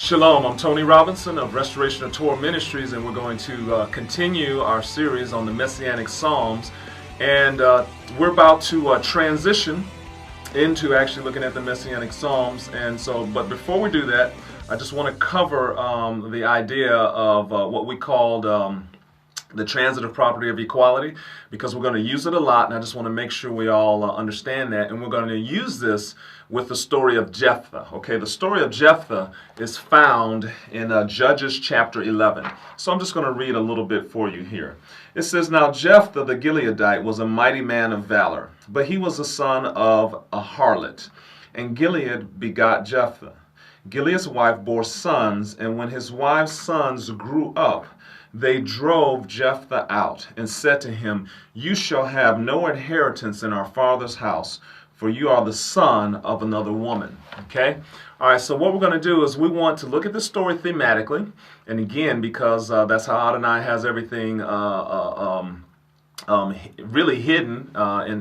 Shalom, I'm Tony Robinson of Restoration of Torah Ministries, and we're going to continue our series on the Messianic Psalms. And we're about to transition into actually looking at the Messianic Psalms. And so, but before we do that, I just want to cover the idea of what we called the transitive property of equality, because we're going to use it a lot, and I just want to make sure we all understand that. And we're going to use this with the story of Jephthah. Okay, the story of Jephthah is found in Judges chapter 11. So I'm just going to read a little bit for you here. It says, "Now Jephthah the Gileadite was a mighty man of valor, but he was the son of a harlot, and Gilead begot Jephthah. Gilead's wife bore sons, and when his wife's sons grew up, they drove Jephthah out and said to him, 'You shall have no inheritance in our father's house, for you are the son of another woman.'" Okay? All right, so what we're going to do is we want to look at the story thematically. And again, because that's how Adonai has everything really hidden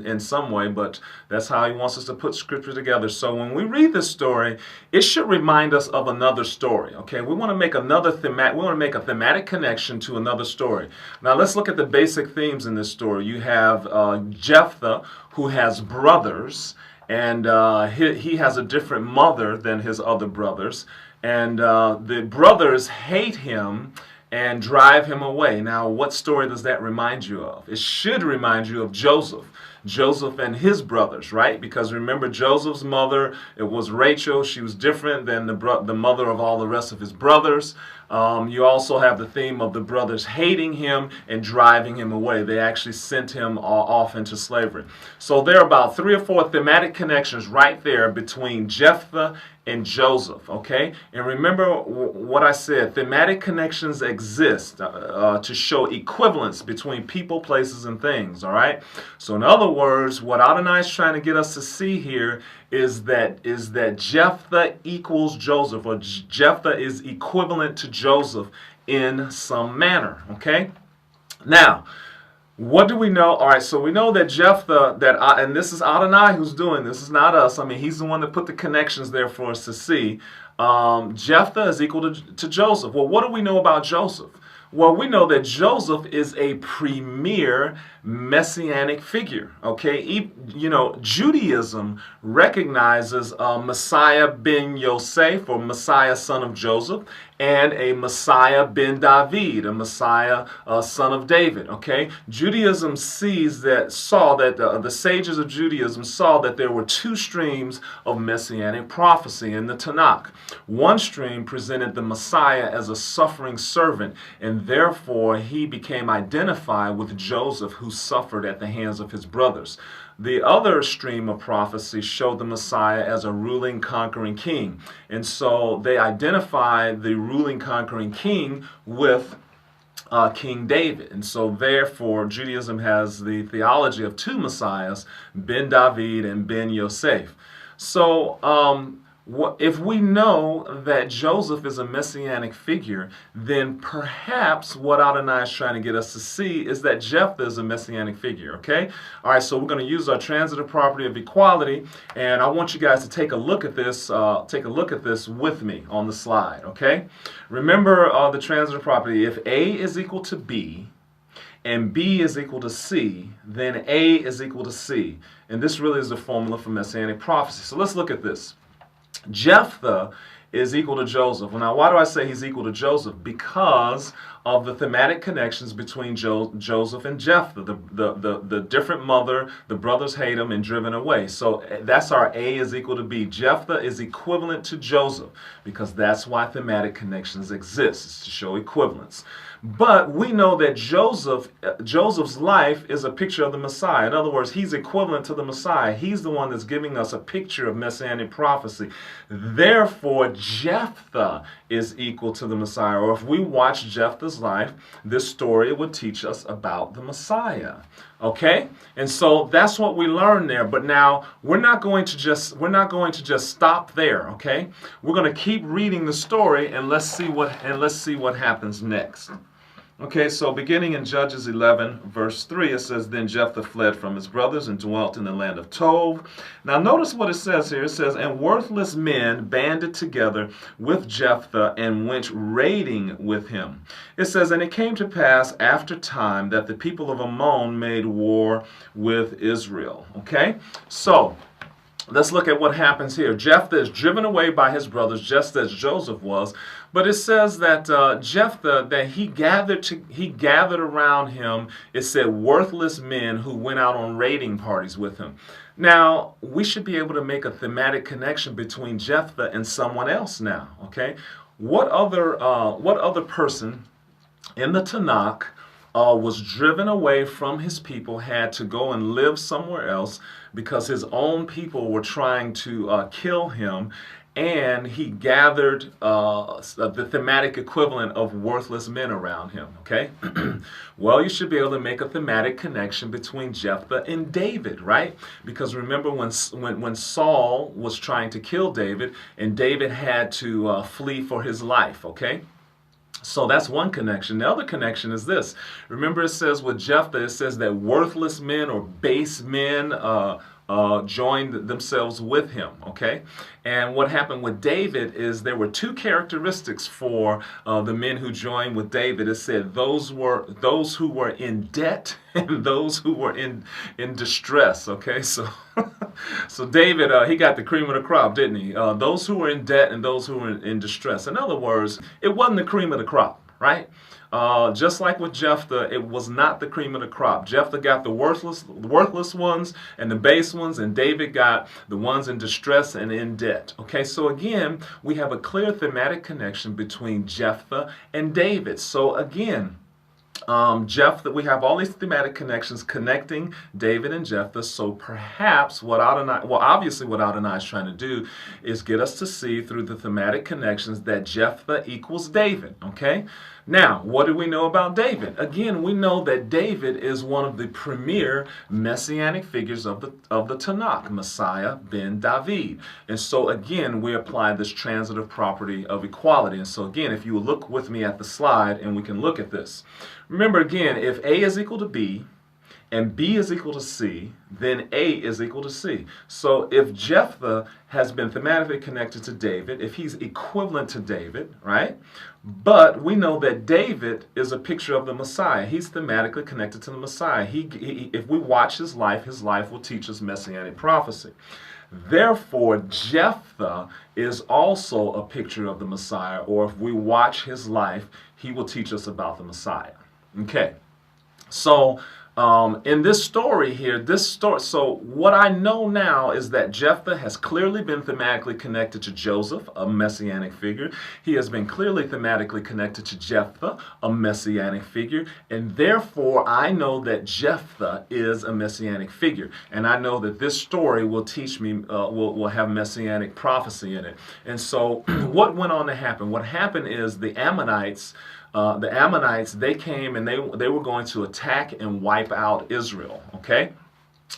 in some way, but that's how he wants us to put scripture together. So when we read this story, it should remind us of another story. Okay, we want to make another thematic. We want to make a thematic connection to another story. Now let's look at the basic themes in this story. You have Jephthah, who has brothers, and he has a different mother than his other brothers, and the brothers hate him and drive him away. Now, what story does that remind you of? It should remind you of Joseph. Joseph and his brothers, right? Because remember, Joseph's mother, it was Rachel. She was different than the mother of all the rest of his brothers. You also have the theme of the brothers hating him and driving him away. They actually sent him off into slavery. So there are about 3 or 4 thematic connections right there between Jephthah and Joseph, okay? And remember what I said, thematic connections exist to show equivalence between people, places, and things, all right? So in other words, what Adonai is trying to get us to see here is that Jephthah equals Joseph, or Jephthah is equivalent to Joseph in some manner, okay? Now, what do we know? All right, so we know that Jephthah, and this is Adonai who's doing this. It's not us. I mean, he's the one that put the connections there for us to see. Jephthah is equal to Joseph. Well, what do we know about Joseph? Well, we know that Joseph is a premier messianic figure, okay? You know, Judaism recognizes Messiah ben Yosef, or Messiah son of Joseph, and a Messiah ben David, a Messiah son of David, okay? Judaism saw that the sages of Judaism saw that there were 2 streams of messianic prophecy in the Tanakh. One stream presented the Messiah as a suffering servant, and therefore he became identified with Joseph, who suffered at the hands of his brothers. The other stream of prophecy showed the Messiah as a ruling, conquering king. And so they identified the ruling, conquering king with King David. And so therefore Judaism has the theology of 2 messiahs, Ben David and Ben Yosef. So if we know that Joseph is a messianic figure, then perhaps what Adonai is trying to get us to see is that Jephthah is a messianic figure, okay? All right, so we're going to use our transitive property of equality, and I want you guys to take a look at this with me on the slide, okay? Remember the transitive property. If A is equal to B, and B is equal to C, then A is equal to C. And this really is the formula for messianic prophecy. So let's look at this. Jephthah is equal to Joseph. Well, now, why do I say he's equal to Joseph? Because of the thematic connections between Joseph and Jephthah. The different mother, the brothers hate him and driven away. So that's our A is equal to B. Jephthah is equivalent to Joseph, because that's why thematic connections exist. It's to show equivalence. But we know that Joseph's life is a picture of the Messiah. In other words, he's equivalent to the Messiah. He's the one that's giving us a picture of messianic prophecy. Therefore, Jephthah is equal to the Messiah. Or if we watch Jephthah's life, this story would teach us about the Messiah. Okay? And so that's what we learn there. But now we're not going to just stop there, okay? We're going to keep reading the story, and let's see what happens next. Okay, so beginning in Judges 11, verse 3, it says, Then Jephthah fled from his brothers and dwelt in the land of Tob. Now notice what it says here. It says, And worthless men banded together with Jephthah and went raiding with him. It says, And it came to pass after time that the people of Ammon made war with Israel. Okay, so let's look at what happens here. Jephthah is driven away by his brothers, just as Joseph was. But it says that Jephthah, that he gathered around him, it said, worthless men who went out on raiding parties with him. Now, we should be able to make a thematic connection between Jephthah and someone else now, okay? What other person in the Tanakh was driven away from his people, had to go and live somewhere else because his own people were trying to kill him, and he gathered the thematic equivalent of worthless men around him, okay? Well, you should be able to make a thematic connection between Jephthah and David, right? Because remember when Saul was trying to kill David, and David had to flee for his life, okay? So that's one connection. The other connection is this. Remember, it says with Jephthah, it says that worthless men or base men joined themselves with him, okay? And what happened with David is there were two characteristics for the men who joined with David. It said those who were in debt and those who were in distress, okay? So so David, he got the cream of the crop, didn't he? Those who were in debt and those who were in distress. In other words, it wasn't the cream of the crop, right? Just like with Jephthah, it was not the cream of the crop. Jephthah got the worthless ones and the base ones, and David got the ones in distress and in debt. Okay, so again, we have a clear thematic connection between Jephthah and David. So again, Jephthah, we have all these thematic connections connecting David and Jephthah. So perhaps obviously what Adonai is trying to do is get us to see through the thematic connections that Jephthah equals David. Okay. Now, what do we know about David? Again, we know that David is one of the premier messianic figures of the Tanakh, Messiah ben David. And so again, we apply this transitive property of equality. And so again, if you will look with me at the slide and we can look at this. Remember again, if A is equal to B and B is equal to C, then A is equal to C. So if Jephthah has been thematically connected to David, if he's equivalent to David, right? But we know that David is a picture of the Messiah. He's thematically connected to the Messiah. If we watch his life will teach us Messianic prophecy. Therefore, Jephthah is also a picture of the Messiah, or if we watch his life, he will teach us about the Messiah. Okay, so in this story here, so what I know now is that Jephthah has clearly been thematically connected to Joseph, a messianic figure. He has been clearly thematically connected to Jephthah, a messianic figure. And therefore, I know that Jephthah is a messianic figure. And I know that this story will teach me, will have messianic prophecy in it. And so what went on to happen? What happened is the Ammonites, they came and they were going to attack and wipe out Israel. Okay,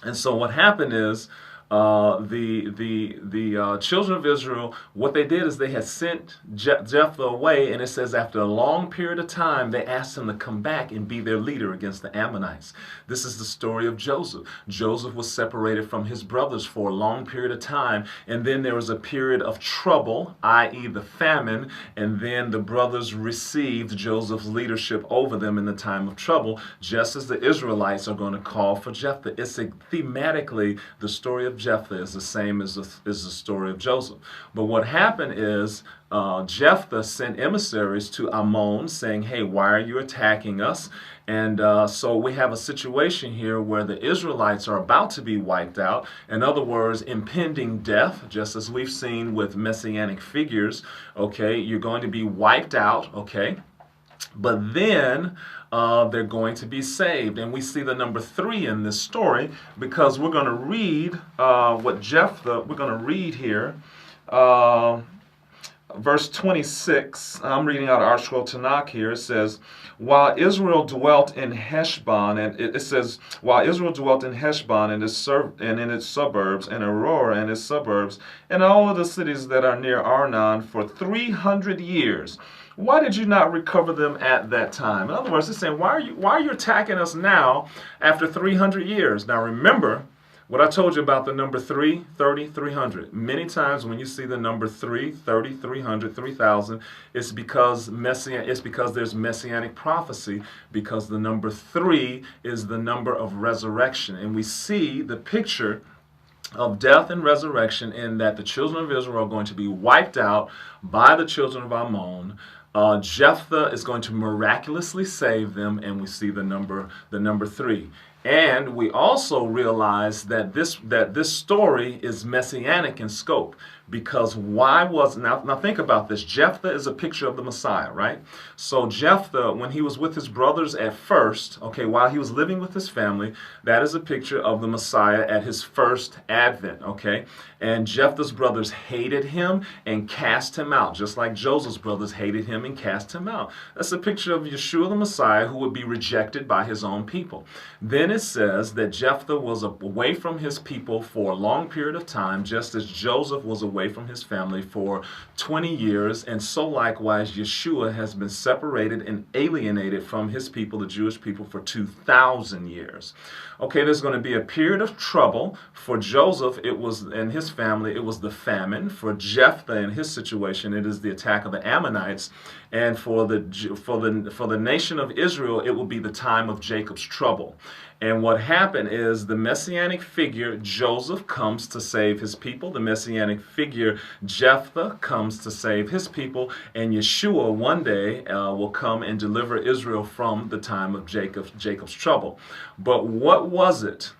and so what happened is the children of Israel, what they did is they had sent Jephthah away, and it says after a long period of time, they asked him to come back and be their leader against the Ammonites. This is the story of Joseph. Joseph was separated from his brothers for a long period of time, and then there was a period of trouble, i.e. the famine, and then the brothers received Joseph's leadership over them in the time of trouble, just as the Israelites are going to call for Jephthah. It's thematically the story of Jephthah is the same as the story of Joseph. But what happened is Jephthah sent emissaries to Ammon saying, hey, why are you attacking us? And so we have a situation here where the Israelites are about to be wiped out. In other words, impending death, just as we've seen with messianic figures. Okay, you're going to be wiped out, okay? But then they're going to be saved. And we see the number 3 in this story because we're going to read what Jephthah, we're going to read here. Verse 26, I'm reading out of our scroll Tanakh here. It says, while Israel dwelt in Heshbon, and it says, while Israel dwelt in Heshbon and in its suburbs, and Aurora and its suburbs, and all of the cities that are near Arnon for 300 years. why did you not recover them at that time? In other words, it's saying, why are you attacking us now after 300 years? Now remember what I told you about the number 3, 30, 300. Many times when you see the number 3, 30, 300, 3,000, it's because there's messianic prophecy, because the number 3 is the number of resurrection. And we see the picture of death and resurrection in that the children of Israel are going to be wiped out by the children of Ammon. Jephthah is going to miraculously save them, and we see the number 3. And we also realize that this story is messianic in scope, because now think about this. Jephthah is a picture of the Messiah, right? So Jephthah, when he was with his brothers at first, okay, while he was living with his family, that is a picture of the Messiah at his first advent, okay? And Jephthah's brothers hated him and cast him out, just like Joseph's brothers hated him and cast him out. That's a picture of Yeshua the Messiah, who would be rejected by his own people. Then it says that Jephthah was away from his people for a long period of time, just as Joseph was away from his family for 20 years, and so likewise Yeshua has been separated and alienated from his people, the Jewish people, for 2,000 years. Okay, there's going to be a period of trouble. For Joseph, it was, and his family, it was the famine. For Jephthah, in his situation, it is the attack of the Ammonites. And for the nation of Israel, it will be the time of Jacob's trouble. And what happened is the messianic figure Joseph comes to save his people. The messianic figure Jephthah comes to save his people. And Yeshua one day will come and deliver Israel from the time of Jacob's trouble. But what was it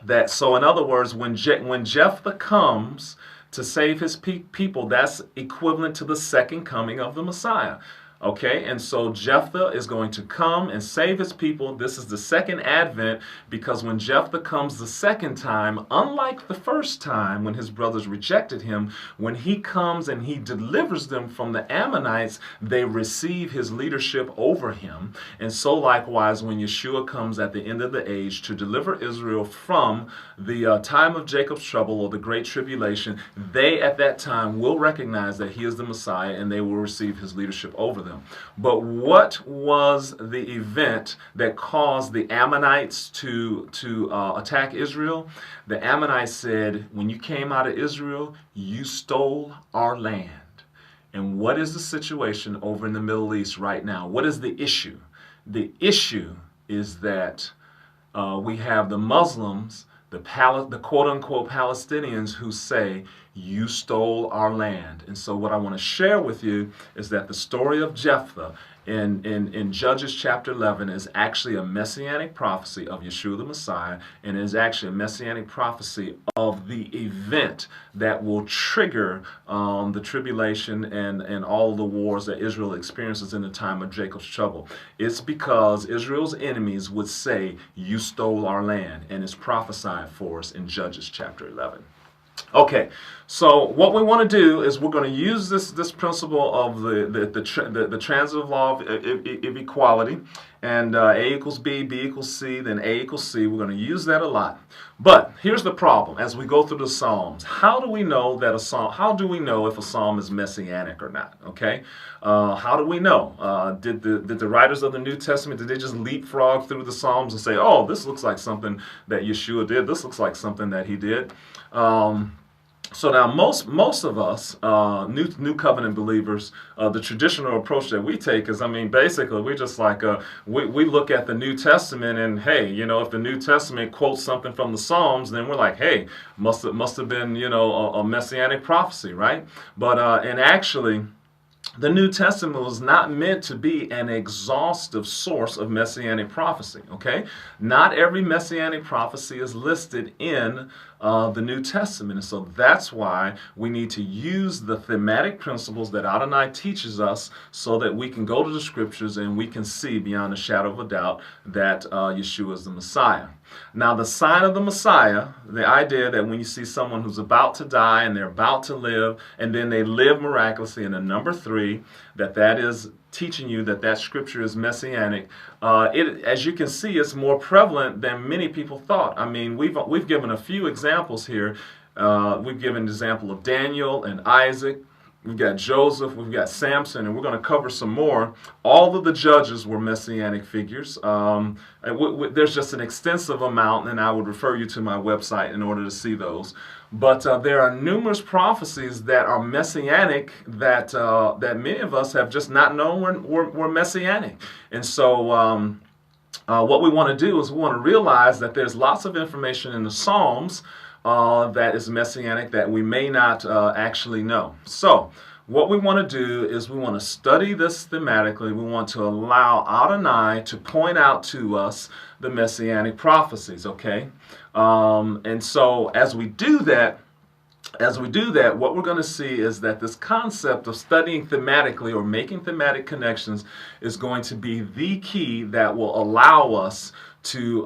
that, so in other words, when Jephthah comes to save his people, that's equivalent to the second coming of the Messiah. Okay, and so Jephthah is going to come and save his people. This is the second advent, because when Jephthah comes the second time, unlike the first time when his brothers rejected him, when he comes and he delivers them from the Ammonites, they receive his leadership over him. And so likewise, when Yeshua comes at the end of the age to deliver Israel from the time of Jacob's trouble, or the Great Tribulation, they at that time will recognize that he is the Messiah, and they will receive his leadership over them. But what was the event that caused the Ammonites to attack Israel? The Ammonites said, when you came out of Israel, you stole our land. And what is the situation over in the Middle East right now? What is the issue? The issue is that we have the Muslims, the quote-unquote Palestinians, who say, you stole our land. And so what I want to share with you is that the story of Jephthah in Judges chapter 11 is actually a messianic prophecy of Yeshua the Messiah, and is actually a messianic prophecy of the event that will trigger the tribulation and all the wars that Israel experiences in the time of Jacob's trouble. It's because Israel's enemies would say, you stole our land, and it's prophesied for us in Judges chapter 11. Okay, so what we want to do is we're going to use this principle of the transitive law of equality, and A equals B, B equals C, then A equals C. We're going to use that a lot. But here's the problem as we go through the Psalms. How do we know that how do we know if a Psalm is messianic or not? Okay, how do we know? Did the writers of the New Testament, did they just leapfrog through the Psalms and say, oh, this looks like something that Yeshua did, this looks like something that he did? So now most of us, new covenant believers, the traditional approach that we take is, I mean, basically we just like, we look at the New Testament and, hey, you know, if the New Testament quotes something from the Psalms, then we're like, hey, must have been, you know, a messianic prophecy, right? But and actually, the New Testament was not meant to be an exhaustive source of messianic prophecy, okay? Not every messianic prophecy is listed in the New Testament. And so that's why we need to use the thematic principles that Adonai teaches us, so that we can go to the scriptures and we can see beyond a shadow of a doubt that Yeshua is the Messiah. Now, the sign of the Messiah, the idea that when you see someone who's about to die and they're about to live, and then they live miraculously, and then number 3, that is teaching you that scripture is messianic. As you can see, it's more prevalent than many people thought. I mean, we've given a few examples here. We've given an example of Daniel and Isaac, we've got Joseph, we've got Samson, and we're going to cover some more. All of the judges were messianic figures. There's just an extensive amount, and I would refer you to my website in order to see those. But there are numerous prophecies that are messianic that many of us have just not known were messianic. And so what we want to do is we want to realize that there's lots of information in the Psalms that is messianic that we may not actually know. So what we want to do is we want to study this thematically. We want to allow Adonai to point out to us the messianic prophecies, okay? And so as we do that, what we're going to see is that this concept of studying thematically or making thematic connections is going to be the key that will allow us to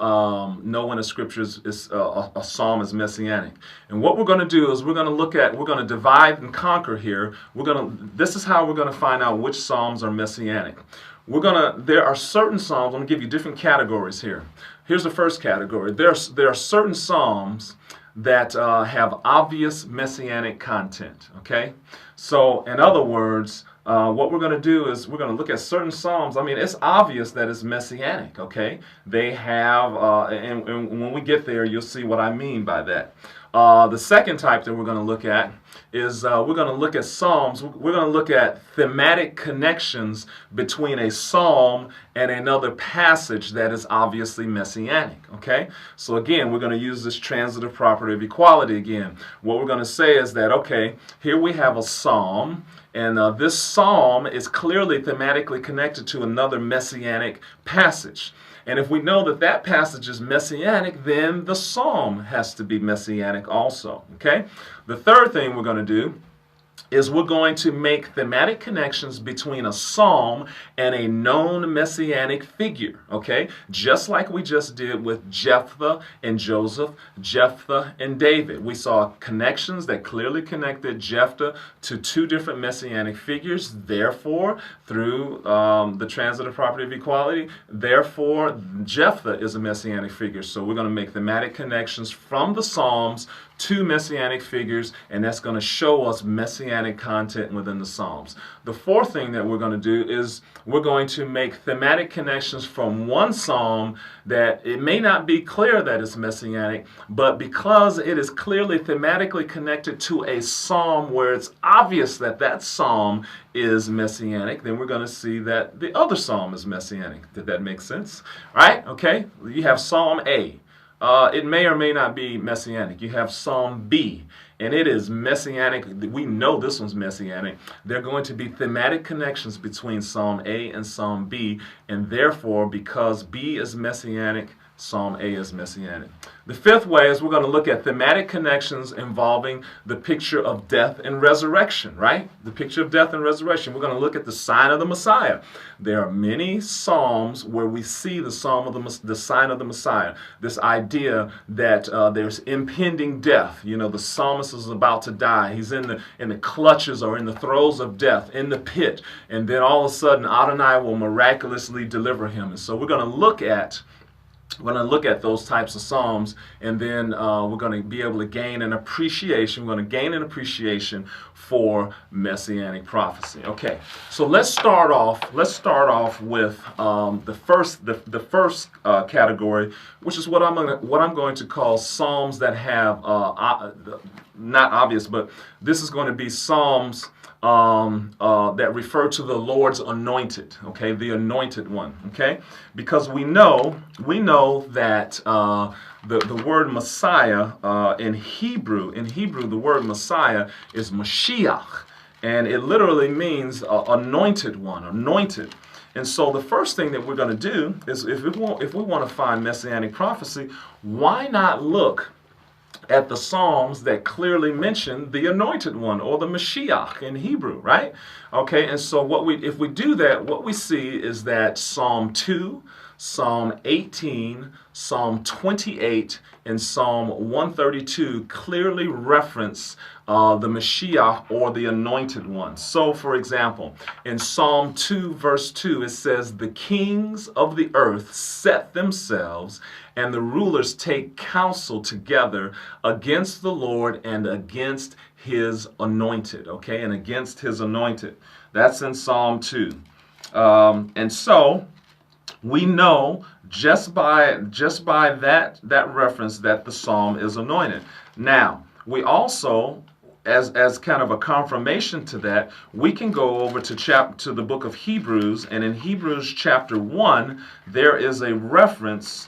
know when a scripture is a psalm is messianic. And what we're going to do is we're going to divide and conquer here. This is how we're going to find out which psalms are messianic. There are certain psalms. I'm going to give you different categories here. Here's the first category. There are certain psalms that have obvious messianic content, okay? So, in other words, what we're going to do is we're going to look at certain psalms. I mean, it's obvious that it's messianic, okay? They have, and when we get there, you'll see what I mean by that. The second type that we're going to look at is we're going to look at psalms. We're going to look at thematic connections between a psalm and another passage that is obviously messianic, okay? So again, we're going to use this transitive property of equality again. What we're going to say is that, okay, here we have a psalm, and this psalm is clearly thematically connected to another messianic passage. And if we know that that passage is messianic, then the psalm has to be messianic also, okay? The third thing we're going to do is we're going to make thematic connections between a psalm and a known messianic figure, okay? Just like we just did with Jephthah and Joseph, Jephthah and David. We saw connections that clearly connected Jephthah to two different messianic figures. Therefore, through the transitive property of equality, therefore, Jephthah is a messianic figure. So we're going to make thematic connections from the Psalms to messianic figures, and that's going to show us messianic content within the Psalms. The fourth thing that we're going to do is we're going to make thematic connections from one psalm that it may not be clear that it's messianic, but because it is clearly thematically connected to a psalm where it's obvious that that psalm is messianic, then we're going to see that the other psalm is messianic. Did that make sense? All right, okay. You have Psalm A. It may or may not be messianic. You have Psalm B, and it is messianic. We know this one's messianic. There are going to be thematic connections between Psalm A and Psalm B, and therefore, because B is messianic, Psalm A is messianic. The fifth way is we're going to look at thematic connections involving the picture of death and resurrection, right? The picture of death and resurrection. We're going to look at the sign of the Messiah. There are many psalms where we see the sign of the Messiah. This idea that there's impending death. You know, the psalmist is about to die. He's in the clutches or in the throes of death, in the pit, and then all of a sudden Adonai will miraculously deliver him. And so we're going to look at those types of psalms, and then we're going to be able to gain an appreciation. We're going to gain an appreciation for messianic prophecy. Okay, so let's start off with the first category, which is what I'm going to call psalms that have not obvious, but this is going to be psalms that refer to the Lord's anointed, okay, the anointed one, okay, because we know that the word Messiah in Hebrew, the word Messiah is Mashiach, and it literally means anointed one, anointed. And so the first thing that we're going to do is if we want to find messianic prophecy, why not look at the Psalms that clearly mention the anointed one or the Mashiach in Hebrew, right? Okay, and so if we do that, what we see is that Psalm 2, Psalm 18, Psalm 28, and Psalm 132 clearly reference the Mashiach or the anointed one. So, for example, in Psalm 2, verse 2, it says, "The kings of the earth set themselves, and the rulers take counsel together against the Lord and against his anointed." Okay, and against his anointed. That's in Psalm 2. And so we know just by that reference that the psalm is anointed. Now, we also, as kind of a confirmation to that, we can go over to the book of Hebrews, and in Hebrews chapter 1, there is a reference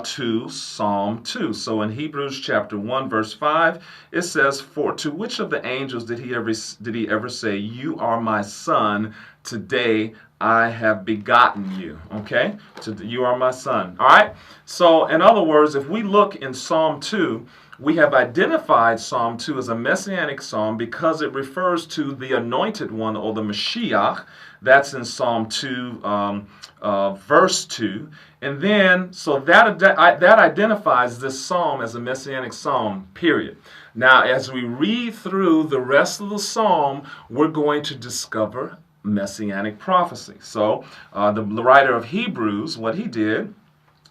to Psalm 2. So in Hebrews chapter 1, verse 5, it says, "For to which of the angels did he ever say, 'You are my son, today I have begotten you'?" Okay? You are my son. All right? So in other words, if we look in Psalm 2, we have identified Psalm 2 as a messianic psalm because it refers to the anointed one, or the Mashiach. That's in Psalm 2, verse 2. And then, so that identifies this psalm as a messianic psalm, period. Now, as we read through the rest of the psalm, we're going to discover messianic prophecy. So, the writer of Hebrews, what he did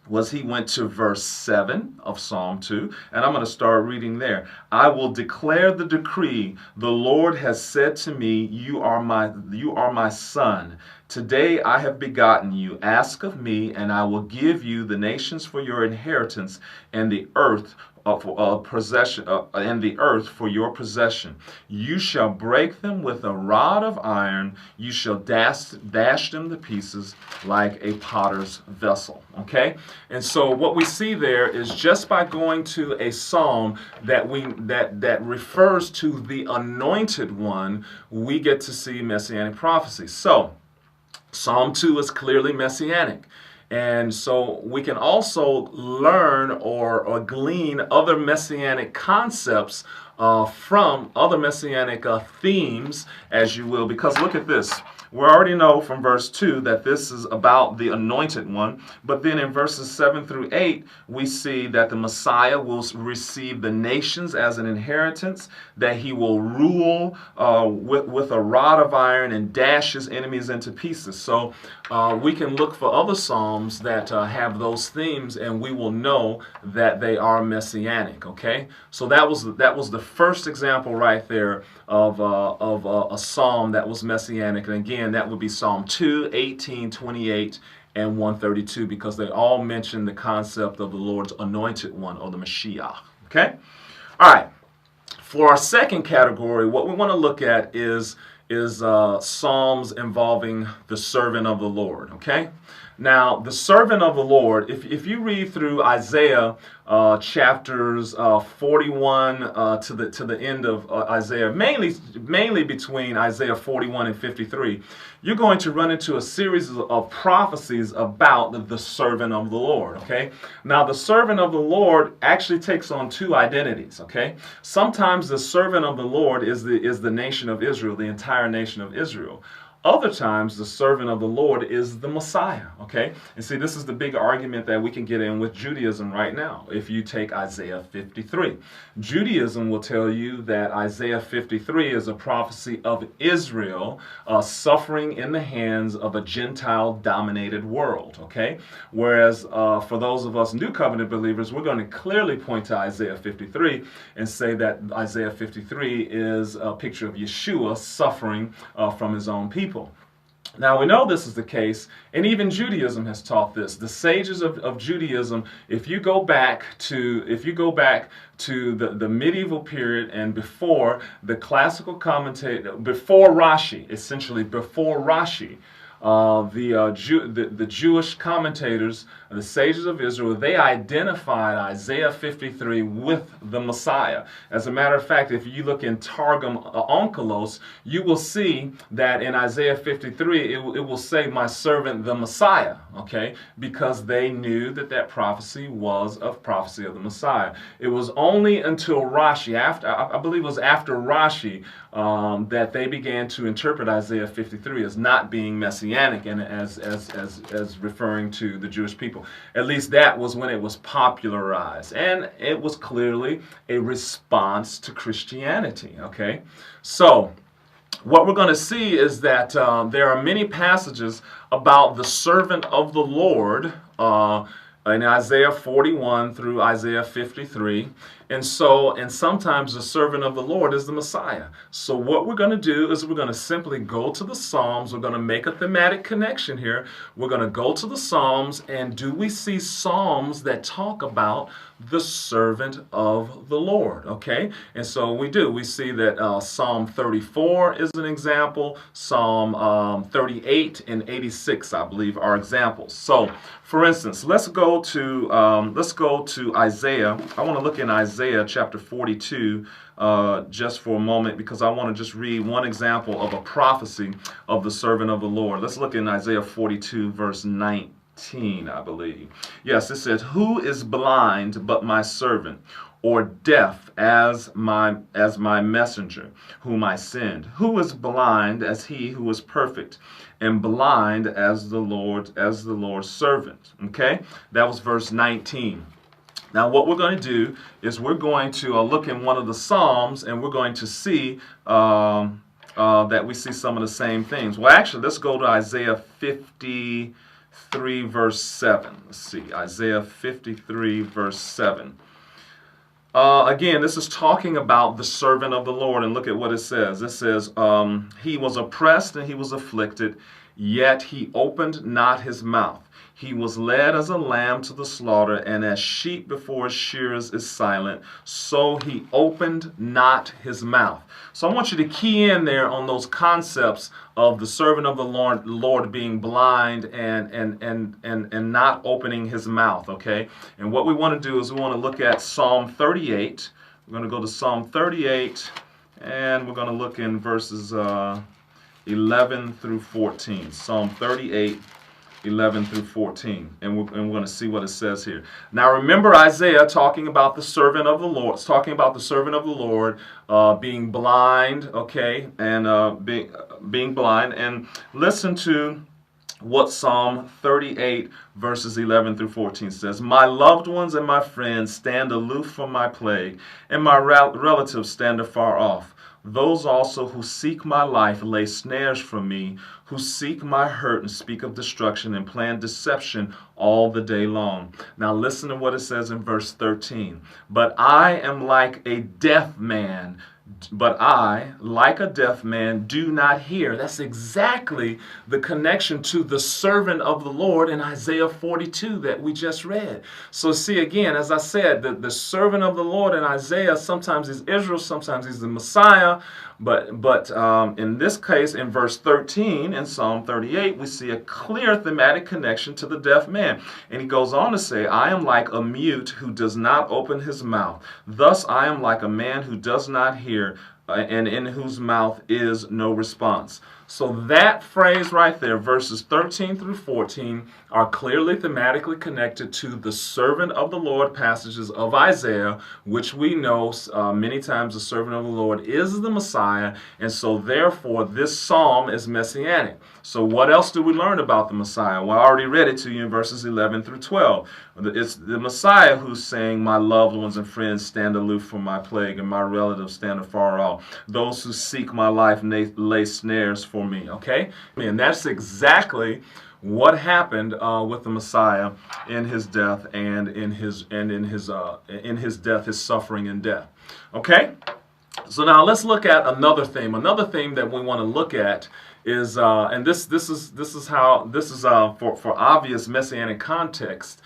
was he went to verse 7 of Psalm 2, and I'm going to start reading there. "I will declare the decree. The Lord has said to me, you are my son. Today I have begotten you. Ask of me, and I will give you the nations for your inheritance, and the earth for your possession. You shall break them with a rod of iron. You shall dash them to pieces like a potter's vessel." Okay, and so what we see there is just by going to a psalm that refers to the anointed one, we get to see messianic prophecy. So Psalm 2 is clearly messianic. And so we can also learn or glean other messianic concepts from other messianic themes, as you will, because look at this. We already know from verse 2 that this is about the anointed one, but then in verses 7 through 8, we see that the Messiah will receive the nations as an inheritance, that he will rule with a rod of iron and dash his enemies into pieces. So we can look for other psalms that have those themes, and we will know that they are messianic. Okay, so that was the first example right there of a psalm that was messianic. And again, that would be Psalm 2, 18, 28, and 132, because they all mention the concept of the Lord's anointed one, or the Mashiach. Okay, all right. For our second category, what we want to look at is psalms involving the servant of the Lord. Okay, now the servant of the Lord, if you read through Isaiah chapters 41 to the end of Isaiah, mainly between Isaiah 41 and 53, you're going to run into a series of prophecies about the servant of the Lord. Okay, now the servant of the Lord actually takes on two identities. Okay, sometimes the servant of the Lord is the nation of Israel, the entire nation of Israel. Other times, the servant of the Lord is the Messiah, okay? And see, this is the big argument that we can get in with Judaism right now. If you take Isaiah 53, Judaism will tell you that Isaiah 53 is a prophecy of Israel suffering in the hands of a Gentile-dominated world, okay? Whereas for those of us New Covenant believers, we're going to clearly point to Isaiah 53 and say that Isaiah 53 is a picture of Yeshua suffering from his own people. Now we know this is the case, and even Judaism has taught this. The sages of Judaism, if you go back to the medieval period and before the classical commentator, before Rashi, essentially before Rashi, the Jewish commentators, the sages of Israel, they identified Isaiah 53 with the Messiah. As a matter of fact, if you look in Targum Onkelos, you will see that in Isaiah 53, it will say, "My servant the Messiah," okay? Because they knew that prophecy was a prophecy of the Messiah. It was only until Rashi, I believe it was after Rashi, that they began to interpret Isaiah 53 as not being messianic. Messianic and as referring to the Jewish people. At least that was when it was popularized, and it was clearly a response to Christianity. Okay, so what we're going to see is that there are many passages about the servant of the Lord in Isaiah 41 through Isaiah 53. And sometimes the servant of the Lord is the Messiah. So what we're going to do is we're going to simply go to the Psalms. We're going to make a thematic connection here. We're going to go to the Psalms, and do we see Psalms that talk about the servant of the Lord? Okay, and so we do. We see that Psalm 34 is an example. Psalm 38 and 86, I believe, are examples. So, for instance, let's go to Isaiah. I want to look in Isaiah chapter 42 just for a moment, because I want to just read one example of a prophecy of the servant of the Lord. Let's look in Isaiah 42 verse 19, I believe. Yes, it says, "Who is blind but my servant, or deaf as my messenger whom I send? Who is blind as he who is perfect, and blind as the Lord's servant?" Okay, that was verse 19. Now what we're going to do is we're going to look in one of the Psalms, and we're going to see that we see some of the same things. Well, actually, let's go to Isaiah 53 verse 7. Let's see, Isaiah 53 verse 7. Again, this is talking about the servant of the Lord, and look at what it says. It says, "He was oppressed and he was afflicted, yet he opened not his mouth. He was led as a lamb to the slaughter, and as sheep before his shearers is silent, so he opened not his mouth." So I want you to key in there on those concepts of the servant of the Lord being blind and not opening his mouth, okay? And what we want to do is we want to look at Psalm 38. We're going to go to Psalm 38, and we're going to look in verses 11 through 14. Psalm 38, 11 through 14, and we're going to see what it says here. Now remember, Isaiah talking about the servant of the Lord. It's talking about the servant of the Lord being blind, okay, and being blind. And listen to what Psalm 38 verses 11 through 14 says. "My loved ones and my friends stand aloof from my plague, and my relatives stand afar off. Those also who seek my life lay snares for me, who seek my hurt and speak of destruction and plan deception all the day long." Now listen to what it says in verse 13. "But I am like a deaf man. But I, like a deaf man, do not hear." That's exactly the connection to the servant of the Lord in Isaiah 42 that we just read. So see, again, as I said, the servant of the Lord in Isaiah, sometimes is Israel, sometimes he's the Messiah. But in this case, in verse 13 in Psalm 38, we see a clear thematic connection to the deaf man. And he goes on to say, "I am like a mute who does not open his mouth. Thus I am like a man who does not hear, and in whose mouth is no response." So that phrase right there, verses 13 through 14, are clearly thematically connected to the servant of the Lord passages of Isaiah, which we know many times the servant of the Lord is the Messiah, and so therefore this psalm is messianic. So what else do we learn about the Messiah? Well, I already read it to you in verses 11 through 12. It's the Messiah who's saying, "My loved ones and friends stand aloof from my plague, and my relatives stand afar off. Those who seek my life lay snares for me." Okay? And that's exactly what happened with the Messiah in his death and in his death, his suffering and death. Okay? So now let's look at another theme. Another theme that we want to look at is, and this is for obvious messianic context,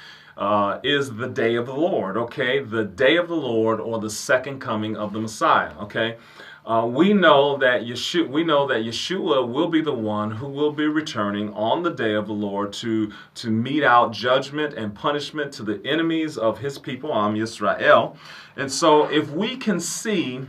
is the day of the Lord. Okay, the day of the Lord, or the second coming of the Messiah. Okay. We know that Yeshua will be the one who will be returning on the day of the Lord to mete out judgment and punishment to the enemies of his people, Am Yisrael. And so if we can see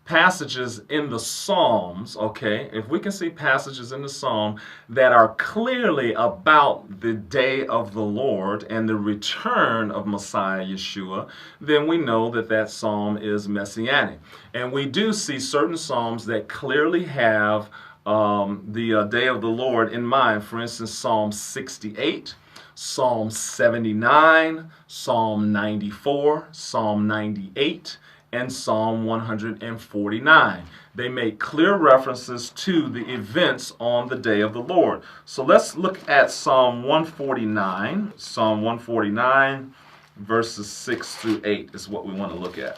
passages in the Psalms, okay, if we can see passages in the Psalm that are clearly about the day of the Lord and the return of Messiah Yeshua, then we know that that Psalm is messianic. And we do see certain Psalms that clearly have the day of the Lord in mind. For instance, Psalm 68, Psalm 79, Psalm 94, Psalm 98, and Psalm 149. They make clear references to the events on the day of the Lord. So let's look at Psalm 149. Psalm 149, verses 6 through 8 is what we want to look at.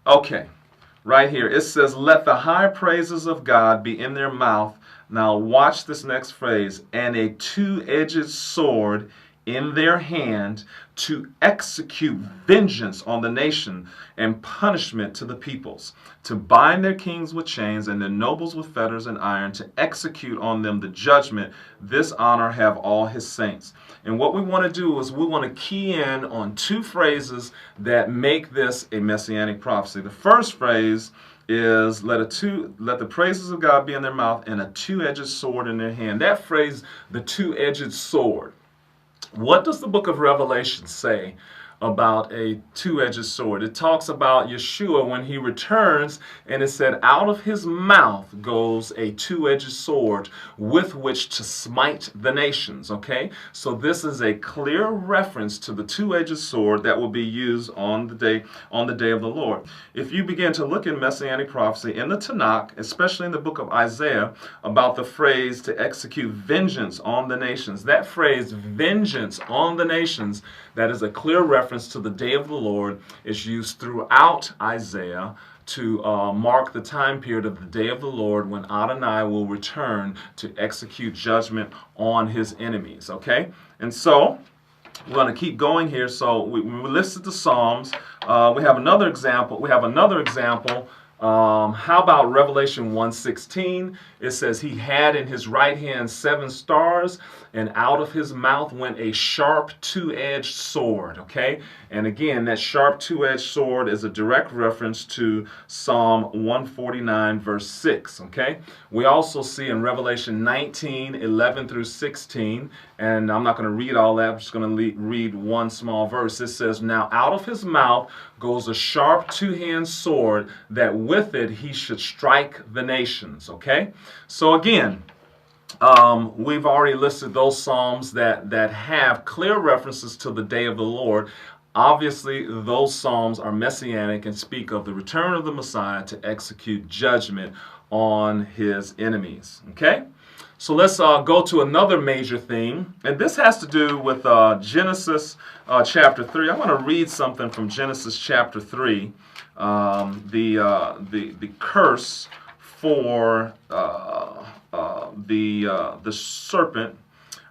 Okay, right here it says, "Let the high praises of God be in their mouth." Now watch this next phrase, "and a two-edged sword in their hand to execute vengeance on the nation and punishment to the peoples, to bind their kings with chains and their nobles with fetters and iron, to execute on them the judgment. This honor have all his saints." And what we want to do is we want to key in on two phrases that make this a messianic prophecy. The first phrase is let the praises of God be in their mouth and a two-edged sword in their hand. That phrase, the two-edged sword. What does the book of Revelation say about a two-edged sword? It talks about Yeshua when he returns, and it said, "Out of his mouth goes a two-edged sword with which to smite the nations." Okay, so this is a clear reference to the two-edged sword that will be used on the day of the Lord. If you begin to look in Messianic prophecy in the Tanakh, especially in the book of Isaiah, about the phrase "to execute vengeance on the nations," that phrase "vengeance on the nations," that is a clear reference to the day of the Lord, is used throughout Isaiah to mark the time period of the day of the Lord when Adonai will return to execute judgment on his enemies. Okay, and so we're going to keep going here. So we listed the Psalms. We have another example. How about Revelation 1:16? It says, "He had in his right hand 7 stars, and out of his mouth went a sharp two-edged sword." Okay, and again, that sharp two-edged sword is a direct reference to Psalm 149, verse 6. Okay, we also see in Revelation 19:11 through 16, and I'm not going to read all that. I'm just going to read one small verse. It says, "Now out of his mouth goes a sharp two-handed sword, that with it he should strike the nations." Okay, so again, we've already listed those psalms that have clear references to the day of the Lord. Obviously, those psalms are messianic and speak of the return of the Messiah to execute judgment on his enemies. Okay, so let's go to another major theme, and this has to do with Genesis chapter 3. I want to read something from Genesis chapter 3, the curse for the serpent.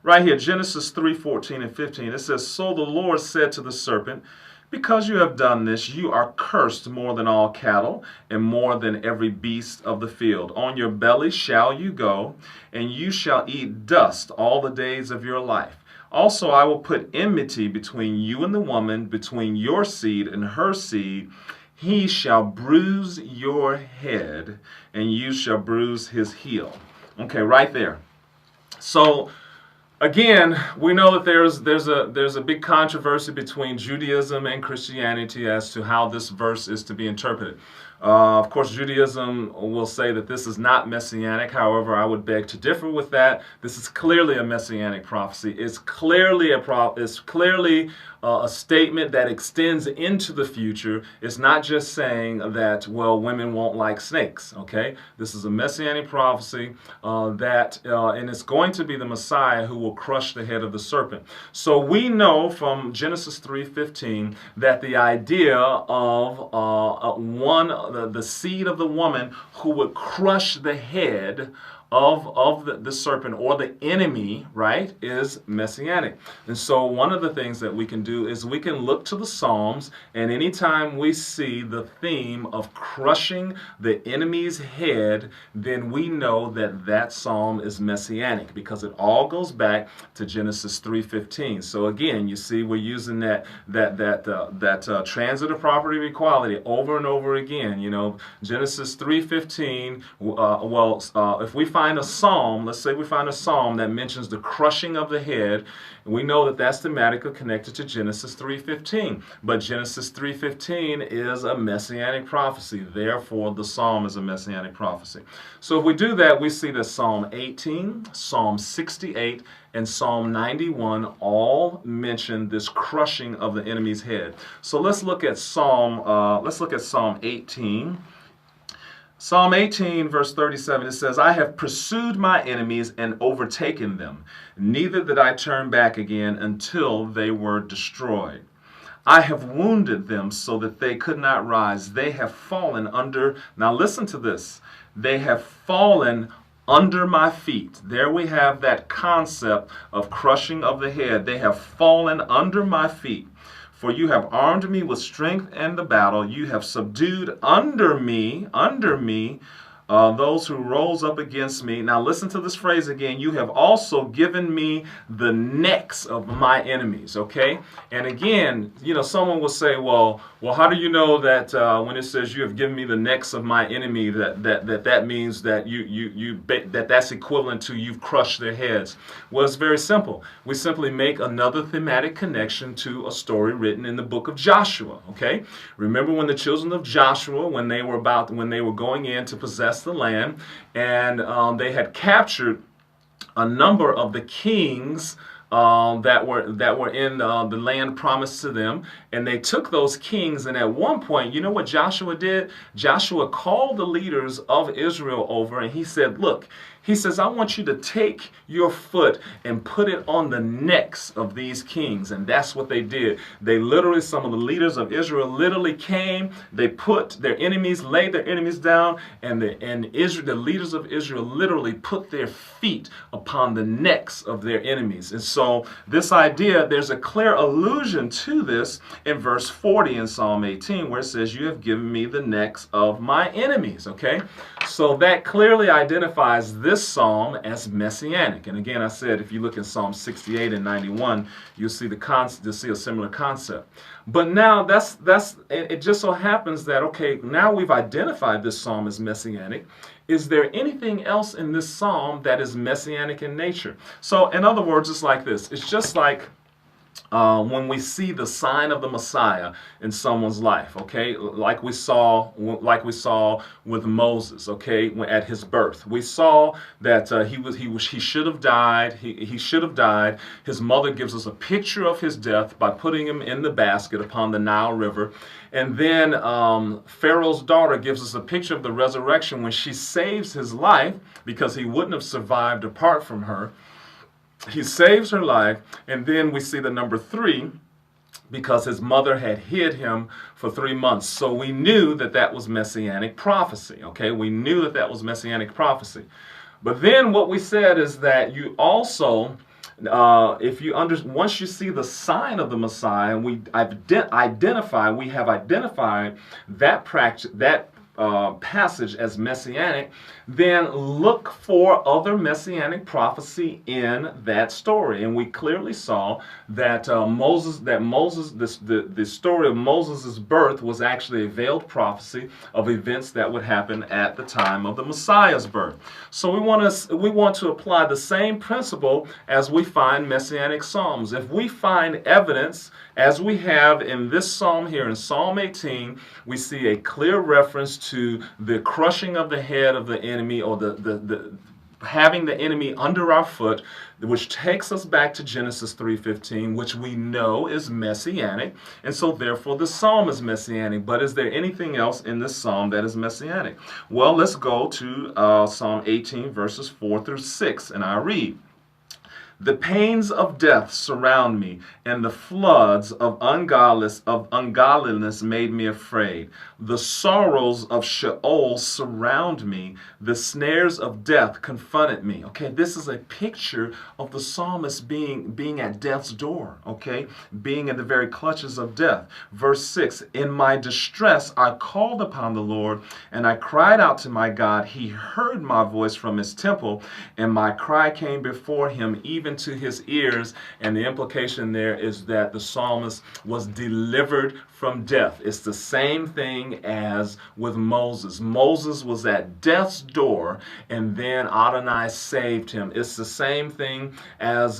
Right here, Genesis 3:14 and 15. It says, "So the Lord said to the serpent, because you have done this, you are cursed more than all cattle and more than every beast of the field. On your belly shall you go, and you shall eat dust all the days of your life. Also I will put enmity between you and the woman, between your seed and her seed. He shall bruise your head, and you shall bruise his heel." Okay, right there. So again, we know that there's a big controversy between Judaism and Christianity as to how this verse is to be interpreted. Of course, Judaism will say that this is not messianic. However, I would beg to differ with that. This is clearly a messianic prophecy. It's clearly a statement that extends into the future. It's not just saying that, well, women won't like snakes. Okay, this is a messianic prophecy and it's going to be the Messiah who will crush the head of the serpent. So we know from Genesis 3:15 that the idea of the seed of the woman who would crush the head of the serpent or the enemy, right, is messianic. And so one of the things that we can do is we can look to the Psalms, and anytime we see the theme of crushing the enemy's head, then we know that that psalm is messianic, because it all goes back to Genesis 3:15. So again, you see we're using that transitive property of equality over and over again. You know, Genesis 3:15. If we find a psalm, let's say we find a psalm that mentions the crushing of the head, and we know that that's thematically connected to Genesis 3:15. But Genesis 3:15 is a messianic prophecy. Therefore, the psalm is a messianic prophecy. So if we do that, we see that Psalm 18, Psalm 68, and Psalm 91 all mention this crushing of the enemy's head. So let's look at Psalm 18. Psalm 18, verse 37, it says, I have pursued my enemies and overtaken them. Neither did I turn back again until they were destroyed. I have wounded them so that they could not rise. They have fallen under, now listen to this, they have fallen under my feet. There we have that concept of crushing of the head. They have fallen under my feet. For you have armed me with strength and the battle. You have subdued under me, those who rose up against me. Now listen to this phrase again. You have also given me the necks of my enemies. Okay? And again, someone will say, well, how do you know that when it says you have given me the necks of my enemy, that means that that's equivalent to you've crushed their heads? Well, it's very simple. We simply make another thematic connection to a story written in the book of Joshua. Okay? Remember when the children of Joshua, when they were going in to possess the land, and they had captured a number of the kings that were in the land promised to them, and they took those kings. And at one point, you know what Joshua did? Joshua called the leaders of Israel over, and he said, look, he says, I want you to take your foot and put it on the necks of these kings. And that's what they did. They literally, some of the leaders of Israel literally came, they put their enemies, laid their enemies down, and the leaders of Israel literally put their feet upon the necks of their enemies. And so this idea, there's a clear allusion to this in verse 40 in Psalm 18, where it says, you have given me the necks of my enemies. Okay? So that clearly identifies this psalm as messianic. And again, I said, if you look in Psalm 68 and 91, you'll see a similar concept. But now it just so happens that, okay, now we've identified this psalm as messianic. Is there anything else in this psalm that is messianic in nature? So in other words, it's like this. It's just like when we see the sign of the Messiah in someone's life, okay, like we saw with Moses, okay, at his birth, we saw that he should have died. He should have died. His mother gives us a picture of his death by putting him in the basket upon the Nile River, and then Pharaoh's daughter gives us a picture of the resurrection when she saves his life because he wouldn't have survived apart from her. He saves her life, and then we see the number 3 because his mother had hid him for 3 months. So we knew that was messianic prophecy. Okay, we knew that was messianic prophecy. But then what we said is that you also, once you see the sign of the Messiah, we have identified that practice, that passage as messianic, then look for other messianic prophecy in that story. And we clearly saw that the story of Moses' birth was actually a veiled prophecy of events that would happen at the time of the Messiah's birth. So we want to apply the same principle as we find messianic psalms. If we find evidence, as we have in this psalm here in Psalm 18, we see a clear reference to the crushing of the head of the enemy, or the having the enemy under our foot, which takes us back to Genesis 3:15, which we know is messianic, and so therefore the psalm is messianic. But is there anything else in this psalm that is messianic? Well, let's go to Psalm 18, verses 4 through 6, and I read. The pains of death surround me, and the floods of ungodliness made me afraid. The sorrows of Sheol surround me. The snares of death confronted me. Okay, this is a picture of the psalmist being at death's door, okay, being in the very clutches of death. Verse 6, in my distress I called upon the Lord, and I cried out to my God. He heard my voice from his temple, and my cry came before him, even even to his ears. And the implication there is that the psalmist was delivered from death. It's the same thing as with Moses. Moses was at death's door, and then Adonai saved him. It's the same thing as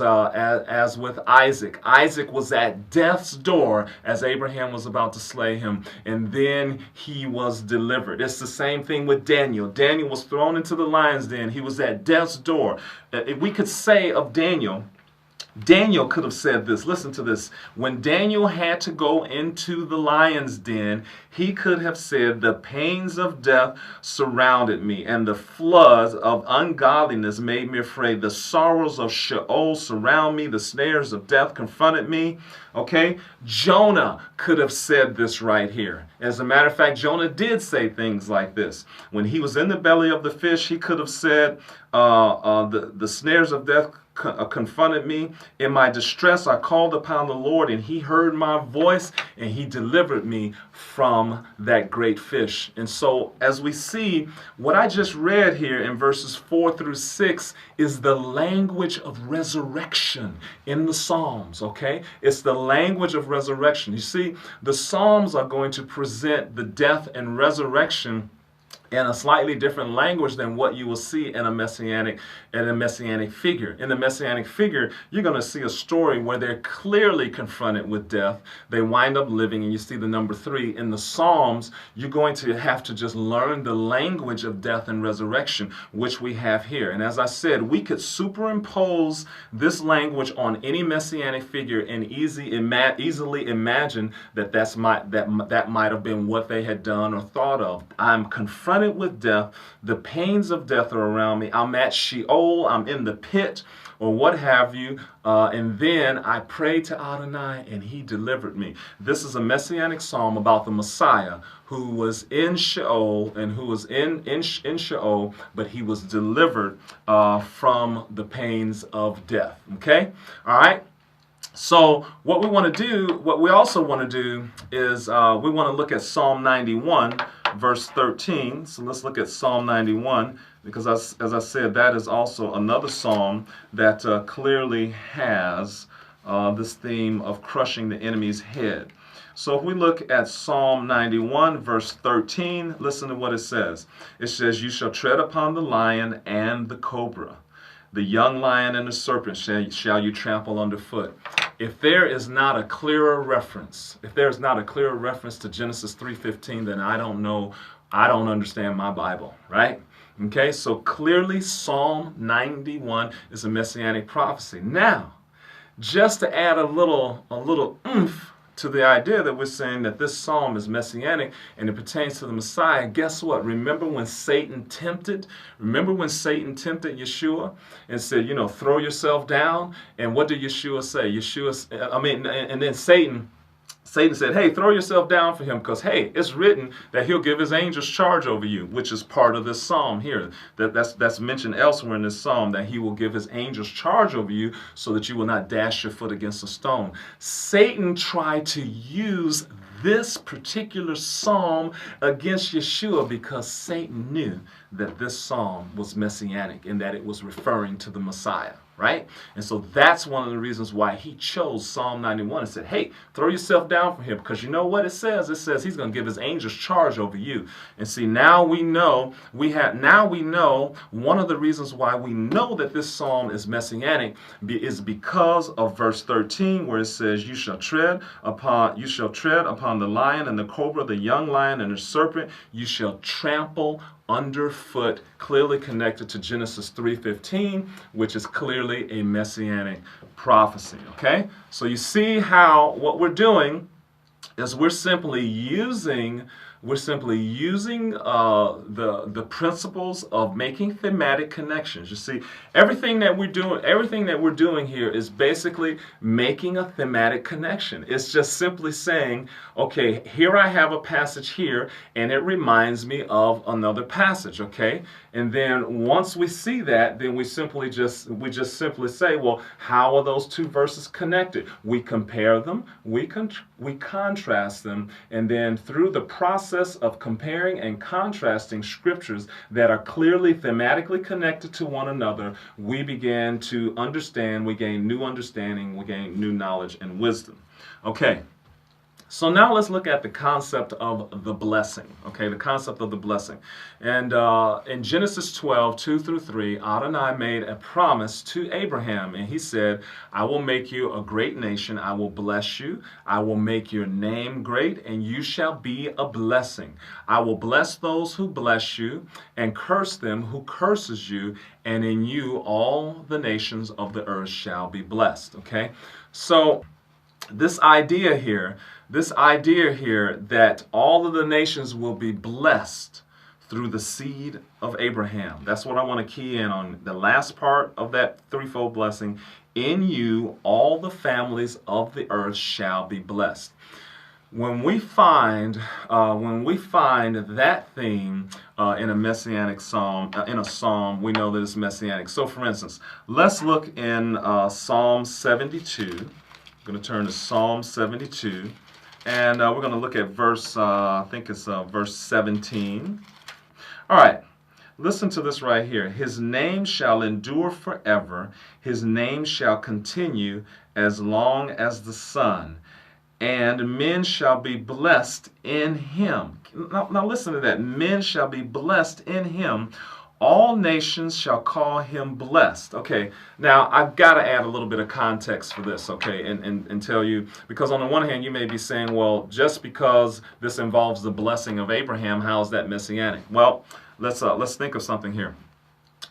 with Isaac. Isaac was at death's door as Abraham was about to slay him, and then he was delivered. It's the same thing with Daniel. Daniel was thrown into the lion's den. He was at death's door. We could say of Daniel could have said this. Listen to this. When Daniel had to go into the lion's den, he could have said, the pains of death surrounded me, and the floods of ungodliness made me afraid. The sorrows of Sheol surround me. The snares of death confronted me. Okay? Jonah could have said this right here. As a matter of fact, Jonah did say things like this. When he was in the belly of the fish, he could have said, the snares of death confronted me. In my distress, I called upon the Lord, and he heard my voice, and he delivered me from that great fish. And so, as we see, what I just read here in verses 4 through 6 is the language of resurrection in the Psalms, okay? It's the language of resurrection. You see, the Psalms are going to present the death and resurrection in a slightly different language than what you will see in a messianic figure. In the messianic figure, you're going to see a story where they're clearly confronted with death. They wind up living, and you see the number 3. In the Psalms, you're going to have to just learn the language of death and resurrection, which we have here. And as I said, we could superimpose this language on any messianic figure and easily imagine that might have been what they had done or thought of. I'm confronted with death. The pains of death are around me. I'm at Sheol. I'm in the pit, or what have you. And then I prayed to Adonai, and he delivered me. This is a messianic psalm about the Messiah who was in Sheol, and who was in Sheol, but he was delivered from the pains of death. Okay? All right? So what we also want to do is we want to look at Psalm 91, verse 13. So let's look at Psalm 91, because as I said, that is also another psalm that clearly has this theme of crushing the enemy's head. So if we look at Psalm 91, verse 13, listen to what it says. It says, "You shall tread upon the lion and the cobra. The young lion and the serpent shall you trample underfoot." If there is not a clearer reference, to Genesis 3:15, then I don't understand my Bible, right? Okay, so clearly Psalm 91 is a messianic prophecy. Now, just to add a little oomph to the idea that we're saying that this psalm is messianic and it pertains to the Messiah, guess what? Remember when Satan tempted Yeshua and said, throw yourself down? And what did Yeshua say? And then Satan said, hey, throw yourself down for him, because, hey, it's written that he'll give his angels charge over you, which is part of this psalm here. That's mentioned elsewhere in this psalm, that he will give his angels charge over you so that you will not dash your foot against a stone. Satan tried to use this particular psalm against Yeshua because Satan knew that this psalm was messianic and that it was referring to the Messiah. Right? And so that's one of the reasons why he chose Psalm 91 and said, hey, throw yourself down for him, because you know what it says? It says he's going to give his angels charge over you. And see, now we know one of the reasons why we know that this psalm is messianic is because of verse 13, where it says, you shall tread upon the lion and the cobra, the young lion and the serpent, you shall trample underfoot, clearly connected to Genesis 3:15, which is clearly a messianic prophecy. Okay, so you see how what we're doing is we're simply using the principles of making thematic connections. You see, everything that we're doing here is basically making a thematic connection. It's just simply saying, okay, here I have a passage here, and it reminds me of another passage. Okay, and then once we see that, then we just simply say, well, how are those two verses connected? We compare them, we contrast them, and then through the process process of comparing and contrasting scriptures that are clearly thematically connected to one another, we begin to understand, we gain new understanding, we gain new knowledge and wisdom. Okay. So now let's look at the concept of the blessing, okay, the concept of the blessing. And in Genesis 12, 2 through 3, Adonai made a promise to Abraham, and he said, I will make you a great nation, I will bless you, I will make your name great, and you shall be a blessing. I will bless those who bless you, and curse them who curses you, and in you all the nations of the earth shall be blessed, okay? So this idea here that all of the nations will be blessed through the seed of Abraham. That's what I want to key in on. The last part of that threefold blessing. In you, all the families of the earth shall be blessed. When we find that theme in a messianic psalm, we know that it's messianic. So, for instance, let's look in Psalm 72. I'm going to turn to Psalm 72. And we're going to look at verse, I think it's verse 17. All right, listen to this right here. His name shall endure forever. His name shall continue as long as the sun. And men shall be blessed in him. Now listen to that. Men shall be blessed in him. All nations shall call him blessed. Okay, now I've got to add a little bit of context for this, okay, and tell you, because on the one hand you may be saying, well, just because this involves the blessing of Abraham, how is that messianic? Well, let's think of something here.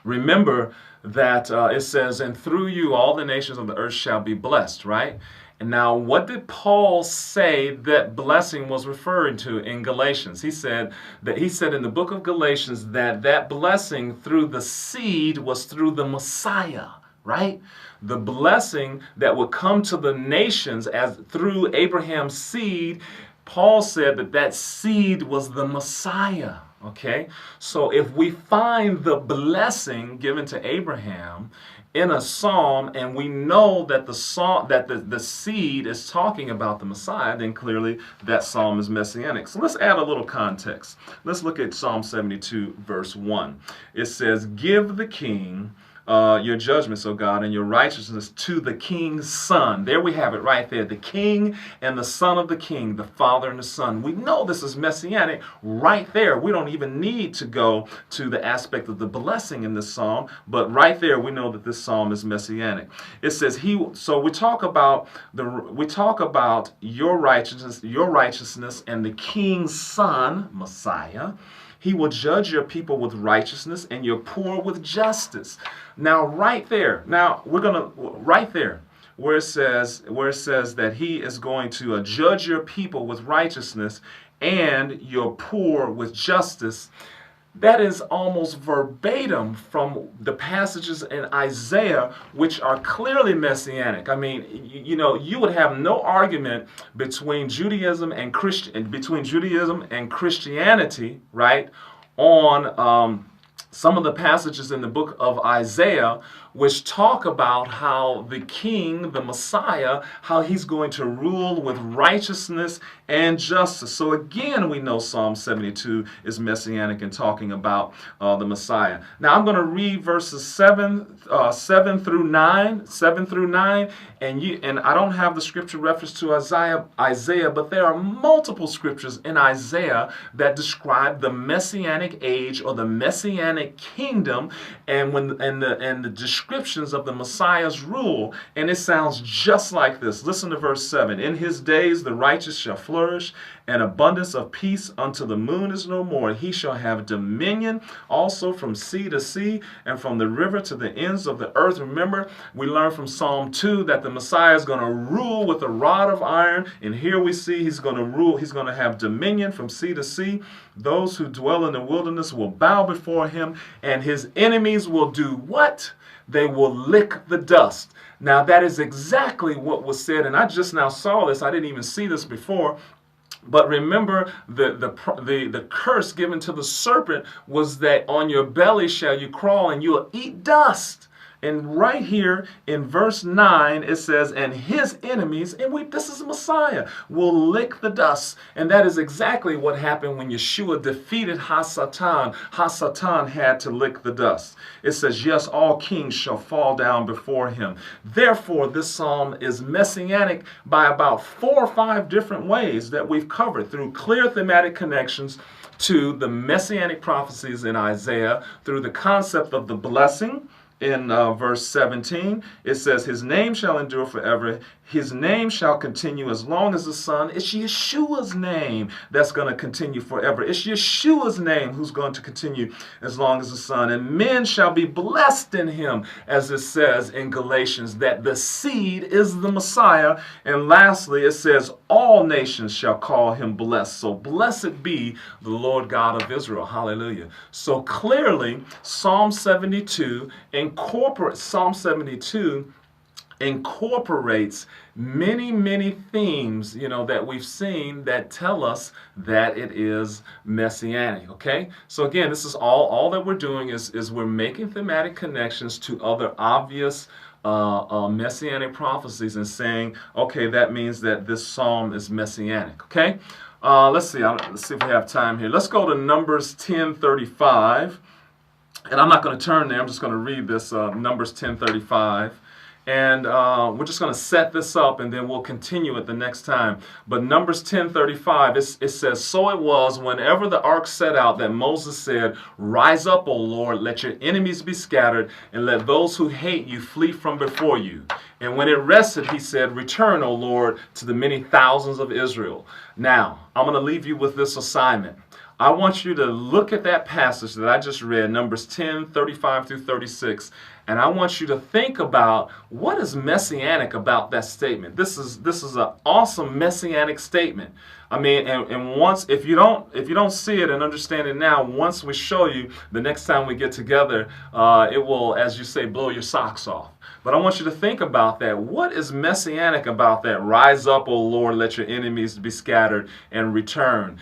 Remember that it says, and through you all the nations of the earth shall be blessed, right? And now, what did Paul say that blessing was referring to in Galatians? He said in the book of Galatians that blessing through the seed was through the Messiah, right? The blessing that would come to the nations as through Abraham's seed. Paul said that seed was the Messiah. Okay, so if we find the blessing given to Abraham in a psalm, and we know that the seed is talking about the Messiah, then clearly that psalm is messianic. So let's add a little context. Let's look at Psalm 72, verse 1. It says, give the king your judgments, O God, and your righteousness to the king's son. There we have it right there. The king and the son of the king, the father and the son. We know this is messianic right there. We don't even need to go to the aspect of the blessing in this psalm, but right there we know that this psalm is messianic. It says so we talk about your righteousness and the king's son, Messiah. He will judge your people with righteousness and your poor with justice. Now, right there, where it says that he is going to judge your people with righteousness and your poor with justice, that is almost verbatim from the passages in Isaiah, which are clearly messianic. I mean, you would have no argument between Judaism and Christianity, right, on some of the passages in the book of Isaiah, which talk about how the king, the Messiah, how he's going to rule with righteousness and justice. So again, we know Psalm 72 is messianic and talking about the Messiah. Now I'm going to read verses 7 through 9, and I don't have the scripture reference to Isaiah, but there are multiple scriptures in Isaiah that describe the messianic age or the messianic kingdom, and the descriptions of the Messiah's rule, and it sounds just like this. Listen to verse 7. In his days the righteous shall flourish, and abundance of peace unto the moon is no more. He shall have dominion also from sea to sea, and from the river to the ends of the earth. Remember, we learned from Psalm 2 that the Messiah is going to rule with a rod of iron, and here we see he's going to rule, he's going to have dominion from sea to sea. Those who dwell in the wilderness will bow before him, and his enemies will do what? They will lick the dust. Now that is exactly what was said, and I just now saw this. I didn't even see this before. But remember, the curse given to the serpent was that on your belly shall you crawl, and you'll eat dust. And right here in verse 9, it says, and his enemies, and this is Messiah, will lick the dust. And that is exactly what happened when Yeshua defeated Hasatan. Hasatan had to lick the dust. It says, yes, all kings shall fall down before him. Therefore, this psalm is messianic by about 4 or 5 different ways that we've covered through clear thematic connections to the messianic prophecies in Isaiah, through the concept of the blessing. In verse 17, it says, his name shall endure forever. His name shall continue as long as the sun. It's Yeshua's name that's going to continue forever. It's Yeshua's name who's going to continue as long as the sun. And men shall be blessed in him, as it says in Galatians, that the seed is the Messiah. And lastly, it says, all nations shall call him blessed. So blessed be the Lord God of Israel. Hallelujah. So clearly, Psalm 72 incorporates many themes, that we've seen that tell us that it is messianic. Okay, so again, this is all that we're doing is we're making thematic connections to other obvious messianic prophecies and saying, okay, that means that this psalm is messianic. Okay, let's see if we have time here. Let's go to Numbers 10:35. And I'm not going to turn there. I'm just going to read this, Numbers 10:35. And we're just going to set this up, and then we'll continue it the next time. But Numbers 10:35, it says, so it was whenever the ark set out that Moses said, rise up, O Lord, let your enemies be scattered, and let those who hate you flee from before you. And when it rested, he said, return, O Lord, to the many thousands of Israel. Now, I'm going to leave you with this assignment. I want you to look at that passage that I just read, Numbers 10:35 through 36, and I want you to think about what is messianic about that statement. This is an awesome messianic statement. I mean, and once if you don't see it and understand it now, once we show you the next time we get together, it will, as you say, blow your socks off. But I want you to think about that. What is messianic about that? Rise up, O Lord, let your enemies be scattered, and return.